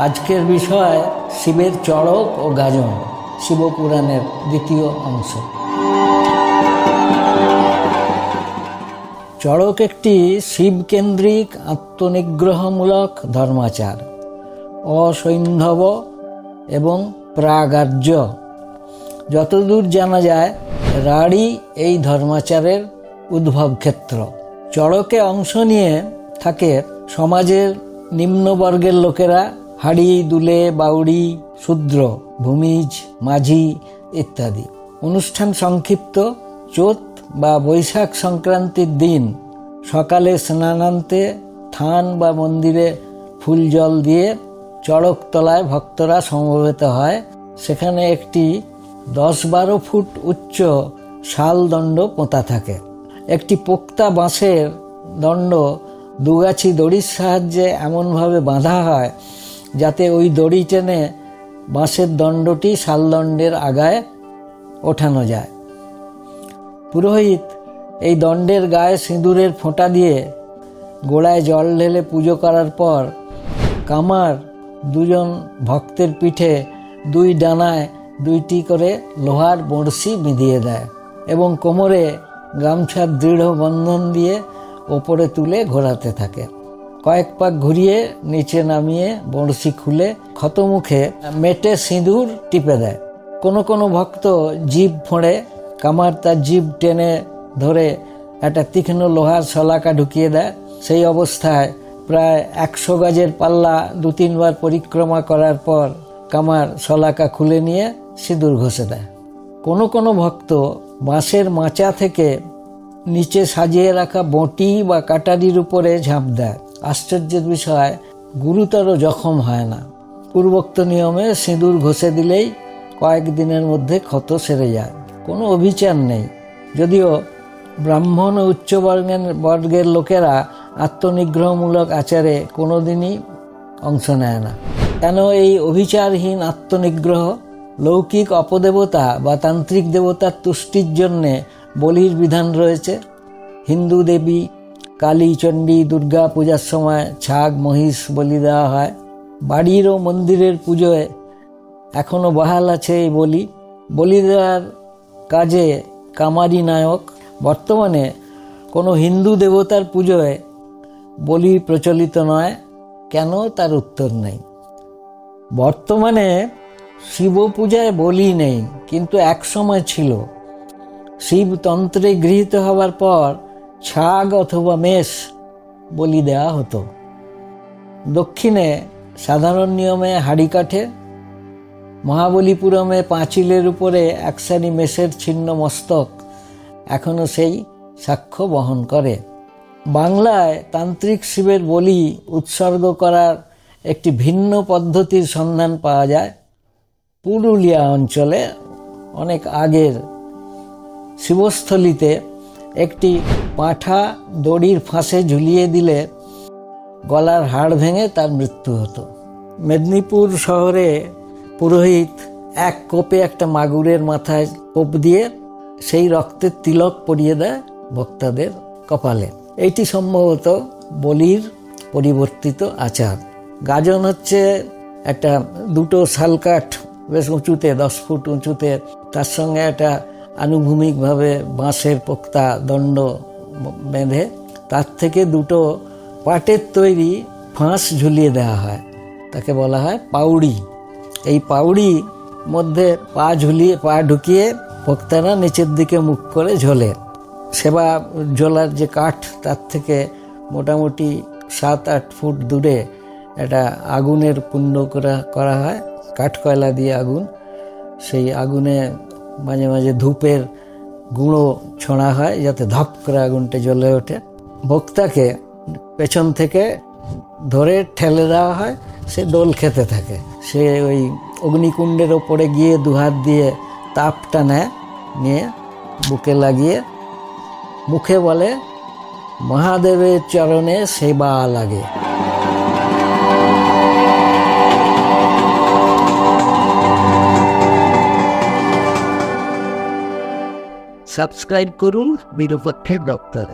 আজকের বিষয় শিবের চড়ক ও গাজন, শিবপুরাণের দ্বিতীয় অংশ। চড়ক একটি শিবকেন্দ্রিক আত্মনিগ্রহমূলক ধর্মাচার, অসৈন্ধব এবং প্রাগার্য। যতদূর জানা যায়, রাঢ়ী এই ধর্মাচারের উদ্ভব ক্ষেত্র। চড়কে অংশ নিয়ে থাকে সমাজের নিম্নবর্গের লোকেরা, হাড়ি, দুলে, বাউড়ি, শূদ্র, ভূমিজ, মাঝি ইত্যাদি। অনুষ্ঠান সংক্ষিপ্ত। চৈত বা বৈশাখ সংক্রান্তির দিন সকালে স্নানান্তে থান বা মন্দিরে ফুল জল দিয়ে চড়কতলায় ভক্তরা সমবেত হয়। সেখানে একটি 10-12 ফুট উচ্চ শাল দণ্ড পোঁতা থাকে। একটি পোক্তা বাঁশের দণ্ড দুগাছি দড়ির সাহায্যে এমনভাবে বাঁধা হয় যাতে ওই দড়ি টেনে বাঁশের দণ্ডটি শালদণ্ডের আগায় ওঠানো যায়। পুরোহিত এই দণ্ডের গায়ে সিঁদুরের ফোঁটা দিয়ে গোড়ায় জল ঢেলে পুজো করার পর কামার দুজন ভক্তের পিঠে 2 ডানায় 2টি করে লোহার বড়শি বিঁধিয়ে দেয় এবং কোমরে গামছার দৃঢ় বন্ধন দিয়ে ওপরে তুলে ঘোরাতে থাকে। কয়েক পাক ঘুরিয়ে নিচে নামিয়ে বড়শি খুলে ক্ষতমুখে মেটে সিঁদুর টিপে দেয়। কোনো ভক্ত জিভ ফোঁড়ে। কামার তার জিভ টেনে ধরে একটা তীক্ষ্ণ লোহার শলাকা ঢুকিয়ে দেয়। সেই অবস্থায় প্রায় 100 গজের পাল্লা 2-3 বার পরিক্রমা করার পর কামার শলাকা খুলে নিয়ে সিঁদুর ঘষে দেয়। কোনো ভক্ত বাঁশের মাচা থেকে নিচে সাজিয়ে রাখা বঁটি বা কাটারির উপরে ঝাঁপ দেয়। আশ্চর্যের বিষয়, গুরুতর জখম হয় না। পূর্বোক্ত নিয়মে সিঁদুর ঘষে দিলেই কয়েকদিনের মধ্যে ক্ষত সেরে যায়। কোনো অভিচার নেই। যদিও ব্রাহ্মণ ও উচ্চবর্গের লোকেরা আত্মনিগ্রহমূলক আচারে কোনোদিনই অংশ নেয় না। কেন এই অভিচারহীন আত্মনিগ্রহ? লৌকিক অপদেবতা বা তান্ত্রিক দেবতার তুষ্টির জন্যে বলির বিধান রয়েছে। হিন্দু দেবী কালী, চণ্ডী, দুর্গা পূজার সময় ছাগ, মহিষ বলি দেওয়া হয়। বাড়ির ও মন্দিরের পুজোয় এখনও বহাল আছে এই বলি। বলি দেওয়ার কাজে কামারি নায়ক। বর্তমানে কোনো হিন্দু দেবতার পুজোয় বলি প্রচলিত নয়। কেন, তার উত্তর নেই। বর্তমানে শিব পূজায় বলি নেই, কিন্তু একসময় ছিল। শিবতন্ত্রে গৃহীত হবার পর ছাগ অথবা মেষ বলি দেওয়া হতো। দক্ষিণে সাধারণ নিয়মে হাড়ি কাঠে। মহাবলীপুরমে পাঁচিলের উপরে এক সারি মেষের ছিন্ন মস্তক এখনও সেই সাক্ষ্য বহন করে। বাংলায় তান্ত্রিক শিবের বলি উৎসর্গ করার একটি ভিন্ন পদ্ধতির সন্ধান পাওয়া যায় পুরুলিয়া অঞ্চলে। অনেক আগের শিবস্থলিতে একটি পাঁঠা দড়ির ফাঁসে ঝুলিয়ে দিলে গলার হাড় ভেঙে তার মৃত্যু হতো। মেদিনীপুর শহরে পুরোহিত এক কোপে একটা মাগুরের মাথায় কোপ দিয়ে সেই রক্তের তিলক পরিয়ে দেয় ভক্তদের কপালে। এইটি সম্ভবত বলির পরিবর্তিত আচার। গাজন হচ্ছে একটা 2টো শালকাঠ বেশ উঁচুতে, 10 ফুট উঁচুতে, তার সঙ্গে একটা আনুভূমিকভাবে বাঁশের পোক্তা দণ্ড বেঁধে তার থেকে 2টো পাটের তৈরি ফাঁস ঝুলিয়ে দেওয়া হয়। তাকে বলা হয় পাউড়ি। এই পাউড়ি মধ্যে পা ঢুকিয়ে ভক্তারা নিচের দিকে মুখ করে ঝোলে। সেবা ঝোলার যে কাঠ, তার থেকে মোটামুটি 7-8 ফুট দূরে একটা আগুনের কুণ্ড করা হয়, কাঠ কয়লা দিয়ে আগুন। সেই আগুনে মাঝে মাঝে ধূপের গুঁড়ো ছোঁড়া হয় যাতে ধপ করে আগুনটা জ্বলে ওঠে। ভক্তাকে পেছন থেকে ধরে ঠেলে দেওয়া হয়, সে দোল খেতে থাকে। সে ওই অগ্নিকুণ্ডের ওপরে গিয়ে 2 হাত দিয়ে তাপটা নেয়, নিয়ে বুকে লাগিয়ে মুখে বলে, মহাদেবের চরণে সেবা লাগে। সাবস্ক্রাইব করুন বীরপক্ষের ডক্টরে।